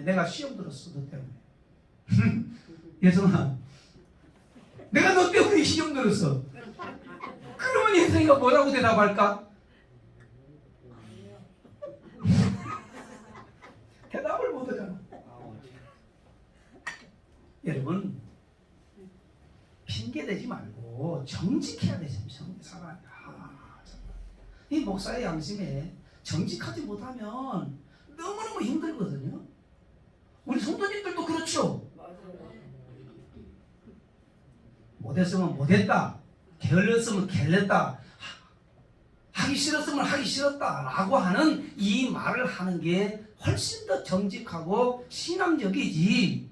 내가 시험 들었어. 너 때문에. 예성아, 내가 너 때문에 시험 들었어. 그러면 예성이가 뭐라고 대답할까? 대답을 못하잖아. 여러분 핑계대지 말고 정직해야 되죠. 사람이. 이 목사의 양심에 정직하지 못하면 너무너무 힘들거든요. 우리 성도님들도 그렇죠. 못했으면 못했다, 게을렀으면 게을렀다, 하기 싫었으면 하기 싫었다 라고 하는 이 말을 하는 게 훨씬 더 정직하고 신앙적이지,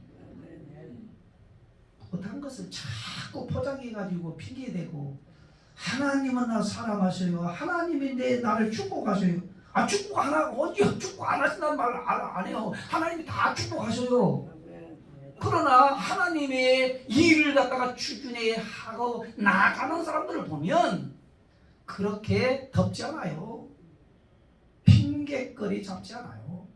못한 것을 자꾸 포장해가지고 핑계대고 하나님은 나 사랑하셔요, 하나님이 나를 축복하셔요. 축복 안 하고 어디요? 축복 안 하신다는 말 안 해요. 하나님이 다 축복하셔요. 그러나 하나님의 일을 갖다가 추진하고 나아가는 사람들을 보면 그렇게 덮지 않아요. 핑계거리 잡지 않아요.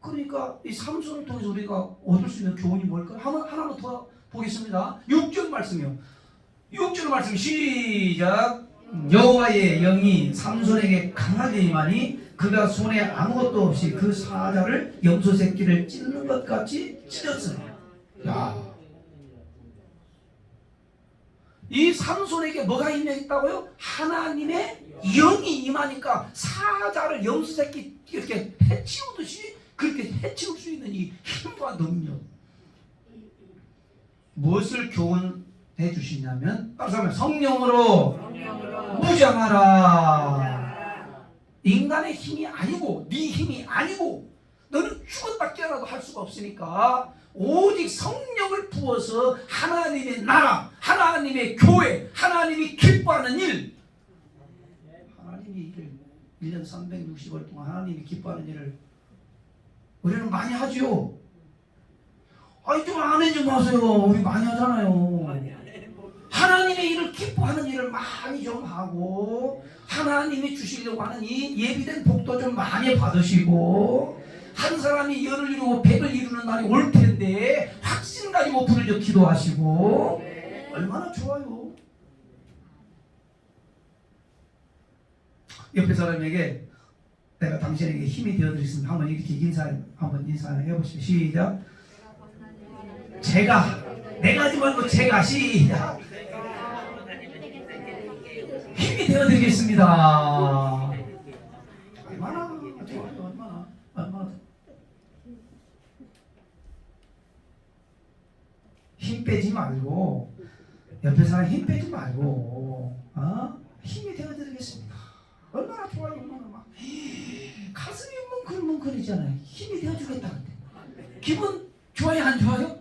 그러니까 이 삼손을 통해서 우리가 얻을 수 있는 교훈이 뭘까요? 하나만 더 보겠습니다. 6절 말씀이요. 6절 말씀 시작. 여호와의 영이 삼손에게 강하게 임하니 그가 손에 아무것도 없이 그 사자를 염소 새끼를 찢는 것 같이 찢었으니. 이 삼손에게 뭐가 임했다고요? 하나님의 영이 임하니까 사자를 염소 새끼 이렇게 해치우듯이 그렇게 해치울 수 있는 이 힘과 능력. 무엇을 교훈해 주시냐면 따라서 성령으로 성령으로 무장하라. 인간의 힘이 아니고 네 힘이 아니고 너는 죽었다 깨어나도 할 수가 없으니까 오직 성령을 부어서 하나님의 나라, 하나님의 교회, 하나님이 기뻐하는 일, 하나님이 일을 1년 360일 동안 하나님이 기뻐하는 일을 우리는 많이 하지요. 아니 좀 안 해 좀 하세요. 우리 많이 하잖아요. 하나님의 일을 기뻐하는 일을 많이 좀 하고 하나님이 주시려고 하는 이 예비된 복도 좀 많이 받으시고 한 사람이 열을 이루고 백을 이루는 날이 올 텐데 확신 가지고 부르짖어 기도하시고 얼마나 좋아요. 옆에 사람에게 내가 당신에게 힘이 되어드리겠습니다. 한번 이렇게 인사해 보시죠. 시작. 내가 하지 말고 제가 시작. 힘이 되어드리겠습니다. 얼마나 좋아요. 얼마나 힘 빼지 말고 옆에 사람 힘 빼지 말고 힘이 되어드리겠습니다. 얼마나 좋아요. 얼마나 막 가슴이 뭉클뭉클이잖아요. 힘이 되어주겠다. 기분 좋아요 안 좋아요?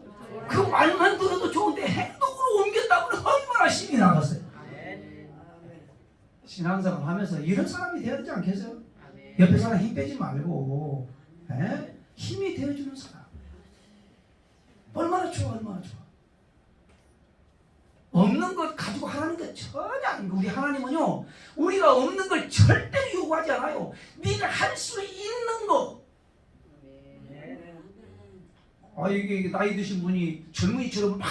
그 말만 들어도 좋은데 행동으로 옮겼다고는 얼마나 힘이 나갔어요. 신앙생활 하면서 이런 사람이 되어야 되지 않겠어요? 옆에 사람 힘 빼지 말고 힘이 되어주는 사람. 얼마나 좋아. 없는 것 가지고 하라는 게 전혀 아닙니다. 우리 하나님은요 우리가 없는 걸 절대로 요구하지 않아요. 네가 할 수 있는 거. 이게 나이 드신 분이 젊은이처럼 막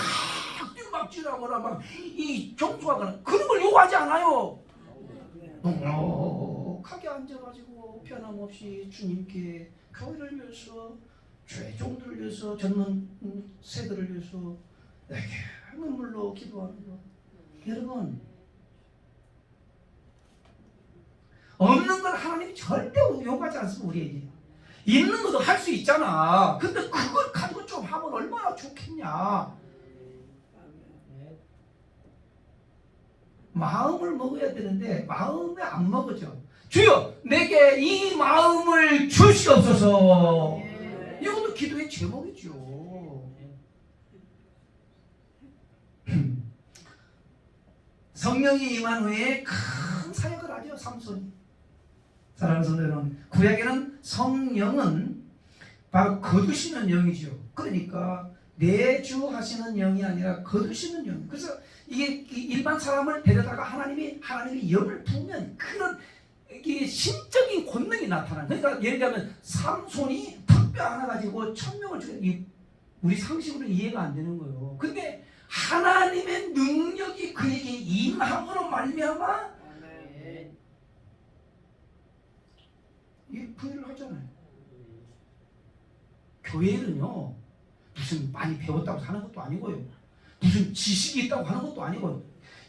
뜀박질하거나 막 이 정수하거나 그런 걸 요구하지 않아요. 넉넉하게 앉아가지고 변함없이 주님께 교회를 위해서 죄종들을 위해서 젊은 세대를 위해서 내게 눈물로 기도하는 것. 여러분 없는 걸 하나님이 절대 요구하지 않습니다. 우리에게 있는 것도 할 수 있잖아. 근데 그걸 가지고 좀 하면 얼마나 좋겠냐. 마음을 먹어야 되는데 마음에 안 먹어져. 주여 내게 이 마음을 주시옵소서. 이것도 기도의 제목이죠. 성령이 임한 후에 큰 사역을 하죠. 삼손이. 사랑하는 성도들은 구약에는 성령은 바로 거두시는 영이죠. 그러니까 내주하시는 영이 아니라 거두시는 영. 그래서 이게 일반 사람을 데려다가 하나님의 영을 부으면 그런 이게 신적인 권능이 나타나는. 그러니까 예를 들면 삼손이 턱뼈 하나 가지고 1000명을 죽여. 우리 상식으로는 이해가 안 되는 거예요. 근데 하나님의 능력이 그에게 임함으로 말미암아 이 부인을 하잖아요. 교회는요 무슨 많이 배웠다고 하는 것도 아니고요, 무슨 지식이 있다고 하는 것도 아니고요,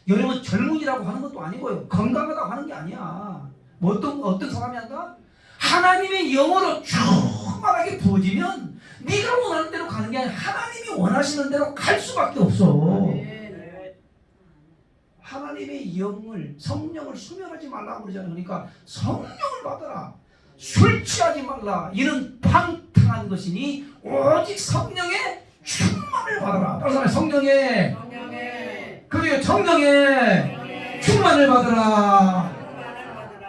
여러분 젊은이라고 하는 것도 아니고요, 건강하다고 하는 게 아니야. 뭐 어떤 사람이 한다? 하나님의 영으로 충만하게 부어지면 네가 원하는 대로 가는 게 아니라 하나님이 원하시는 대로 갈 수밖에 없어. 하나님의 영을, 성령을 수면하지 말라고 그러잖아요. 그러니까 성령을 받아라. 술 취하지 말라. 이는 방탕한 것이니 오직 성령의 충만을 받아라. 따라서 성령의 그리고 성령의 충만을 받아라.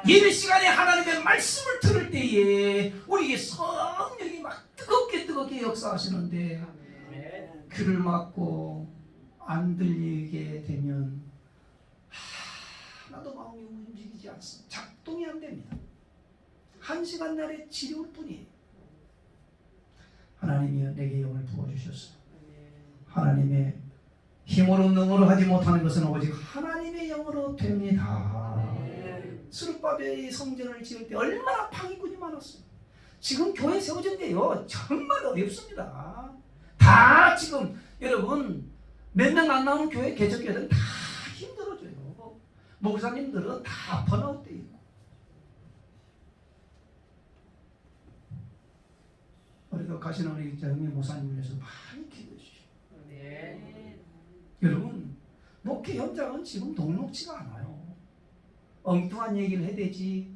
예배 시간에 하나님의 말씀을 들을 때에 우리에게 성령이 막 뜨겁게 역사하시는데 귀를 막고 안 들리게 되면 하나도 마음이 움직이지 않습니다. 작동이 안 됩니다. 1시간 날의 치료일 뿐이에요. 하나님이 내게 영을 부어주셨어요. 하나님의 힘으로 능으로 하지 못하는 것은 오직 하나님의 영으로 됩니다. 스룹바벨이 성전을 지을 때 얼마나 방해꾼이 많았어요. 지금 교회 세워진데요 정말 어렵습니다. 다 지금 여러분 몇 명 안 나오는 교회 개척교회들은 다 힘들어져요. 목사님들은 다 번아웃 돼 있고. 우리가 가시는 우리 형님 목사님 위해서 많이 기도해 주시죠. 여러분, 목회 현장은 지금 녹록지가 않아요. 엉뚱한 얘기를 해야 되지.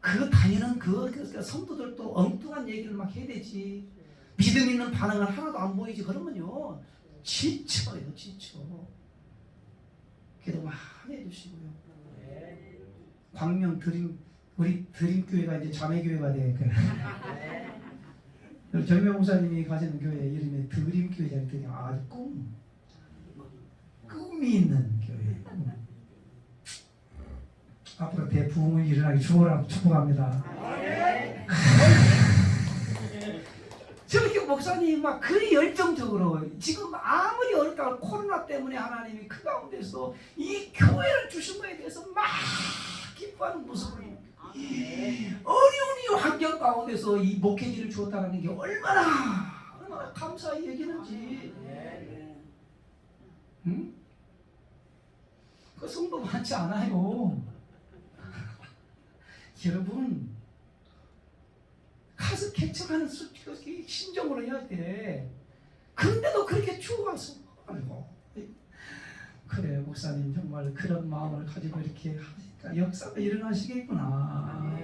그 다니는 그 성도들도 엉뚱한 얘기를 막 해야 되지. 믿음 있는 반응은 하나도 안 보이지. 그러면요, 지쳐요, 지쳐. 기도 많이 해주시고요. 광명 우리 드림교회가 이제 자매교회가 되니까. 정명 목사님이 가시는 교회 이름이 드림교회잖아요. 아주 꿈이 있는 교회. 앞으로 대부흥이 일어나기 축복합니다. 저렇게 목사님이 막 그리 열정적으로 지금 아무리 어렵다고 코로나 때문에 하나님이 그 가운데서 이 교회를 주신 거에 대해서 막 기뻐하는 모습을 어려운 이 환경 가운데서 이 목회지를 주었다는 게 얼마나 감사히 여기는지. 응? 그 성도 많지 않아요. 여러분, 가서 개척하는 심정으로 해야 돼. 그런데도 그렇게 추워서, 아이고, 그래 목사님 정말 그런 마음을 가지고 이렇게 하니까 역사가 일어나시겠구나.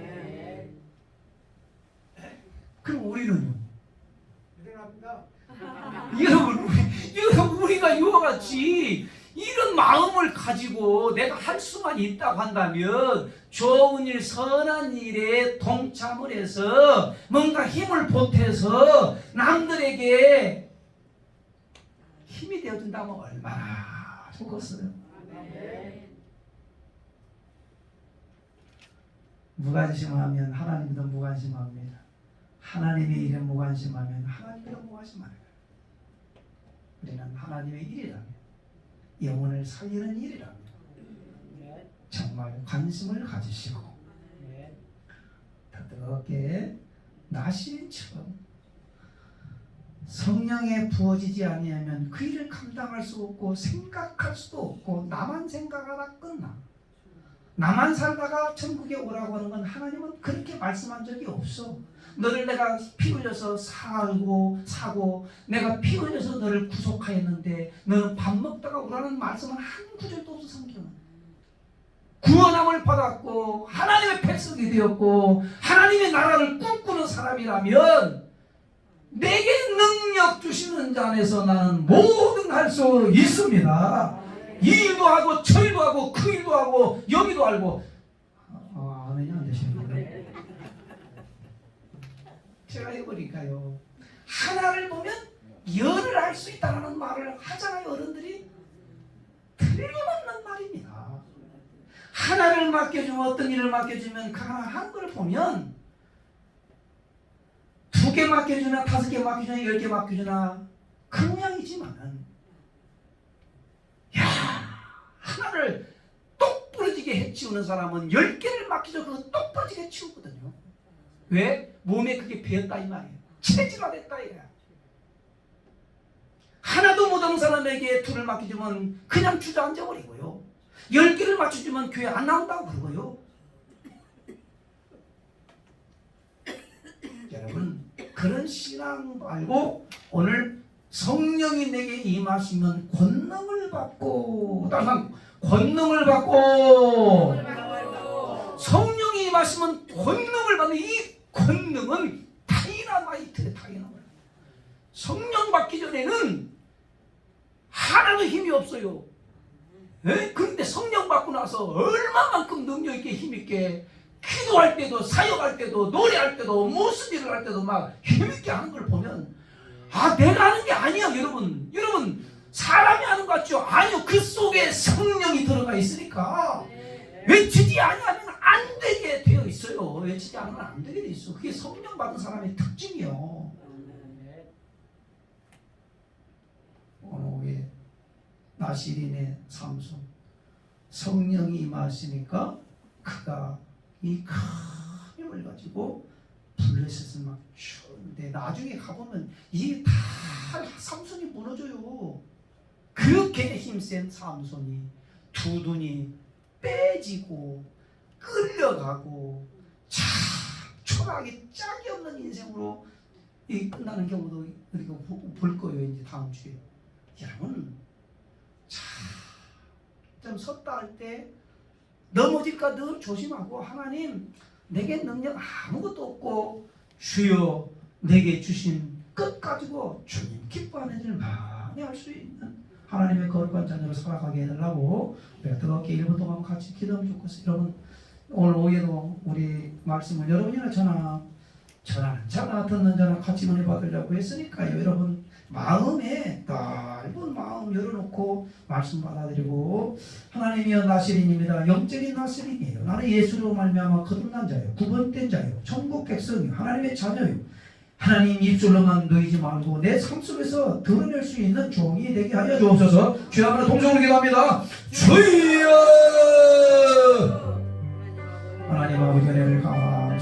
그럼 우리는요? 일어납니다. 여러분, 우리가 이와 같이 이런 마음을 가지고 내가 할 수만 있다고 한다면 좋은 일, 선한 일에 동참을 해서 뭔가 힘을 보태서 남들에게 힘이 되어준다면 얼마나 좋겠어요. 무관심하면 하나님도 무관심합니다. 하나님의 일에 무관심하면 하나님도 무관심합니다. 우리는 하나님의 일이라면, 영혼을 살리는 일이라면 정말 관심을 가지시고 더럽게 나시린처럼 성령에 부어지지 아니하면 그 일을 감당할 수 없고 생각할 수도 없고 나만 생각하다 끝나. 나만 살다가 천국에 오라고 하는 건 하나님은 그렇게 말씀한 적이 없어. 너를 내가 피 흘려서 사고 내가 피 흘려서 너를 구속하였는데 너는 밥 먹다가 오라는 말씀은 한 구절도 없어. 성경은 구원함을 받았고 하나님의 백성이 되었고 하나님의 나라를 꿈꾸는 사람이라면 내게 능력 주시는 자 안에서 나는 뭐든 할 수 있습니다. 이 일도 하고 저 일도 하고 그 일도 하고 여기도 알고. 아멘이 안 되시는군요. 제가 해보니까요, 하나를 보면 열을 알 수 있다는 말을 하잖아요. 어른들이. 틀림없는 말입니다. 하나를 맡겨주면, 어떤 일을 맡겨주면 그 하나 하는 걸 보면 2개 맡겨주나 5개 맡겨주나 10개 맡겨주나 그 모양이지만은, 야, 하나를 똑 부러지게 해치우는 사람은 10개를 맡겨줘 그거 똑 부러지게 치우거든요. 왜? 몸에 그게 배었다 이 말이에요. 체질화됐다 이거야. 하나도 못하는 사람에게 2를 맡겨주면 그냥 주저앉아 버리고요. 10개를 맞춰주면 교회 안 나온다고 그러고요. 여러분, 그런 신앙 말고 오늘 성령이 내게 임하시면 권능을 받고, 다시 권능을 받고, 성령이 임하시면 권능을 받는 이 권능은 다이너마이트예요. 다이너마이트. 성령 받기 전에는 하나도 힘이 없어요. 그런데 성령 받고 나서 얼마만큼 능력 있게 힘 있게 기도할 때도 사역할 때도 노래할 때도 무슨 일을 할 때도 막 힘있게 하는 걸 보면, 아, 내가 하는 게 아니야. 여러분 사람이 하는 것 같죠? 아니요. 그 속에 성령이 들어가 있으니까 외치지 아니하면 안 되게 되어 있어요. 외치지 않으면 안 되게 되어 있어. 그게 성령 받은 사람의 특징이요. 오늘 나시린의 삼손, 성령이 임하시니까 그가 이 큰 힘을 가지고 블레셋을 막 추는데 나중에 가보면 이게 다 삼손이 무너져요. 그렇게 힘센 삼손이 두 눈이 빼지고 끌려가고 참 초라하게 짝이 없는 인생으로 끝나는 경우도 우리가 볼 거예요. 이제 다음 주에. 여러분, 좀 섰다 할 때 넘어질까 늘 조심하고 하나님 내게 능력 아무것도 없고 주여 내게 주신 끝 가지고 주님 기뻐하는 일 많이 할 수 있는 하나님의 거룩한 자녀로 살아가게 해달라고 우리가 뜨겁게 1분 동안 같이 기도하면 좋겠어요. 여러분 오늘 오후에도 우리 말씀을 여러분이나 전화 듣는 자나 같이 은혜 받으려고 했으니까요. 여러분 마음에 넓은 마음 열어놓고 말씀 받아들이고 하나님이여 나시린입니다. 영적인 나시린이에요. 나는 예수로 말미암아 거듭난 자예요. 구원된 자예요. 천국 백성이요. 하나님의 자녀예요. 하나님 입술로만 놓이지 말고 내 삶 속에서 드러낼 수 있는 종이 되게 하여 주옵소서. 주여 한번 동성으로 기도합니다. 주여 하나님 아버지 은혜를 감사